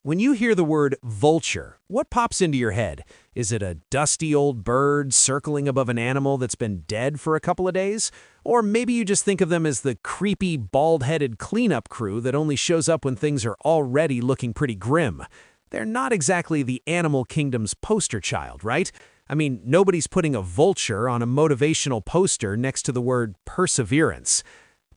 When you hear the word vulture, what pops into your head? Is it a dusty old bird circling above an animal that's been dead for a couple of days? Or maybe you just think of them as the creepy, bald-headed cleanup crew that only shows up when things are already looking pretty grim. They're not exactly the animal kingdom's poster child, right? I mean, nobody's putting a vulture on a motivational poster next to the word perseverance.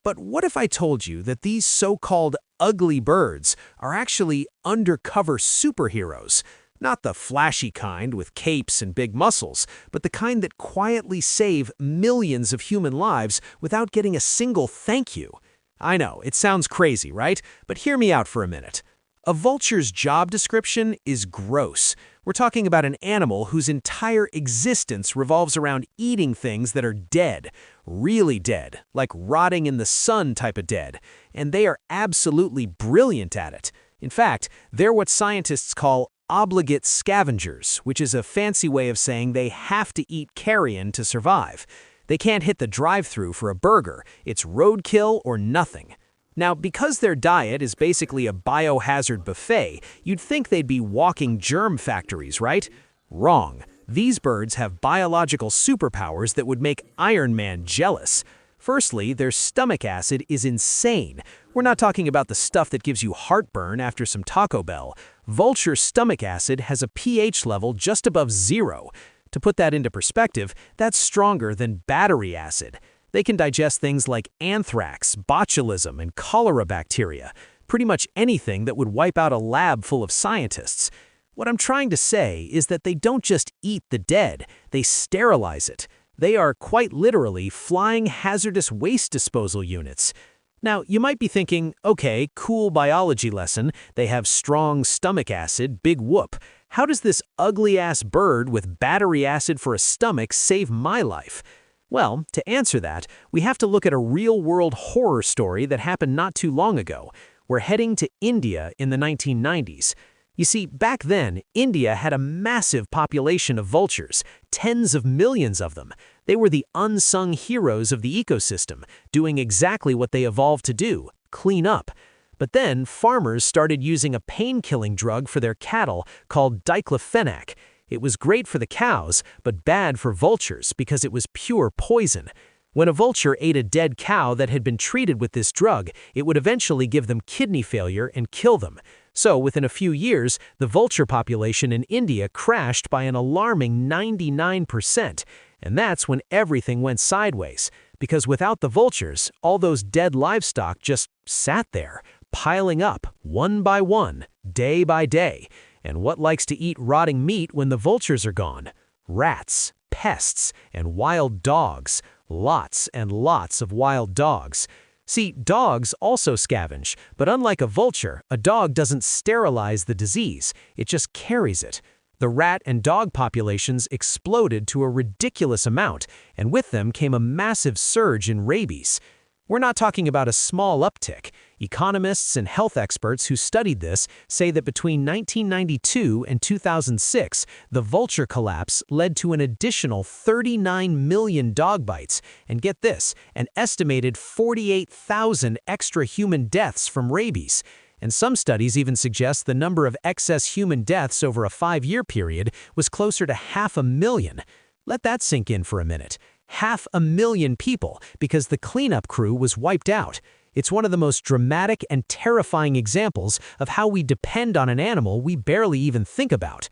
But what if I told you that these so-called ugly birds are actually undercover superheroes? Not the flashy kind with capes and big muscles, but the kind that quietly save millions of human lives without getting a single thank you. I know, it sounds crazy, right? But hear me out for a minute. A vulture's job description is gross. We're talking about an animal whose entire existence revolves around eating things that are dead, really dead, like rotting in the sun type of dead, and they are absolutely brilliant at it. In fact, they're what scientists call obligate scavengers, which is a fancy way of saying they have to eat carrion to survive. They can't hit the drive-thru for a burger. It's roadkill or nothing. Now, because their diet is basically a biohazard buffet, you'd think they'd be walking germ factories, right? Wrong. These birds have biological superpowers that would make Iron Man jealous. Firstly, their stomach acid is insane. We're not talking about the stuff that gives you heartburn after some Taco Bell. Vulture stomach acid has a pH level just above 0. To put that into perspective, that's stronger than battery acid. They can digest things like anthrax, botulism, and cholera bacteria, pretty much anything that would wipe out a lab full of scientists. What I'm trying to say is that they don't just eat the dead, they sterilize it. They are quite literally flying hazardous waste disposal units. Now, you might be thinking, okay, cool biology lesson, they have strong stomach acid, big whoop. How does this ugly-ass bird with battery acid for a stomach save my life? Well, to answer that, we have to look at a real-world horror story that happened not too long ago. We're heading to India in the 1990s. You see, back then, India had a massive population of vultures, tens of millions of them. They were the unsung heroes of the ecosystem, doing exactly what they evolved to do, clean up. But then, farmers started using a pain-killing drug for their cattle called diclofenac. It was great for the cows, but bad for vultures because it was pure poison. When a vulture ate a dead cow that had been treated with this drug, it would eventually give them kidney failure and kill them. So within a few years, the vulture population in India crashed by an alarming 99%. And that's when everything went sideways. Because without the vultures, all those dead livestock just sat there, piling up one by one, day by day. And what likes to eat rotting meat when the vultures are gone? Rats, pests, and wild dogs. Lots and lots of wild dogs. See, dogs also scavenge, but unlike a vulture, a dog doesn't sterilize the disease, it just carries it. The rat and dog populations exploded to a ridiculous amount, and with them came a massive surge in rabies. We're not talking about a small uptick. Economists and health experts who studied this say that between 1992 and 2006, the vulture collapse led to an additional 39 million dog bites, and get this, an estimated 48,000 extra human deaths from rabies. And some studies even suggest the number of excess human deaths over a 5-year period was closer to 500,000. Let that sink in for a minute. 500,000 people because the cleanup crew was wiped out. It's one of the most dramatic and terrifying examples of how we depend on an animal we barely even think about.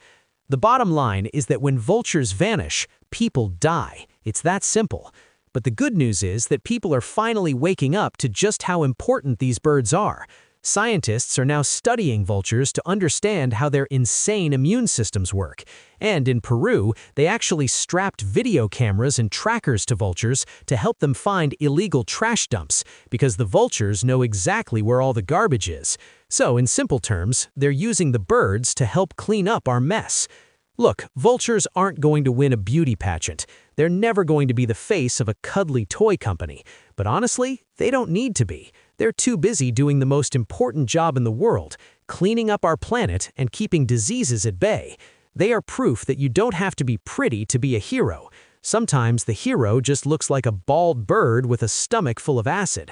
The bottom line is that when vultures vanish, people die. It's that simple. But the good news is that people are finally waking up to just how important these birds are. Scientists are now studying vultures to understand how their insane immune systems work. And in Peru, they actually strapped video cameras and trackers to vultures to help them find illegal trash dumps, because the vultures know exactly where all the garbage is. So, in simple terms, they're using the birds to help clean up our mess. Look, vultures aren't going to win a beauty pageant. They're never going to be the face of a cuddly toy company. But honestly, they don't need to be. They're too busy doing the most important job in the world, cleaning up our planet and keeping diseases at bay. They are proof that you don't have to be pretty to be a hero. Sometimes the hero just looks like a bald bird with a stomach full of acid.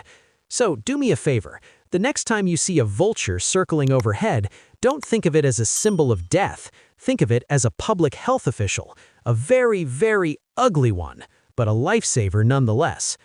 So do me a favor, The next time you see a vulture circling overhead, don't think of it as a symbol of death. Think of it as a public health official, a very, very ugly one, but a lifesaver nonetheless.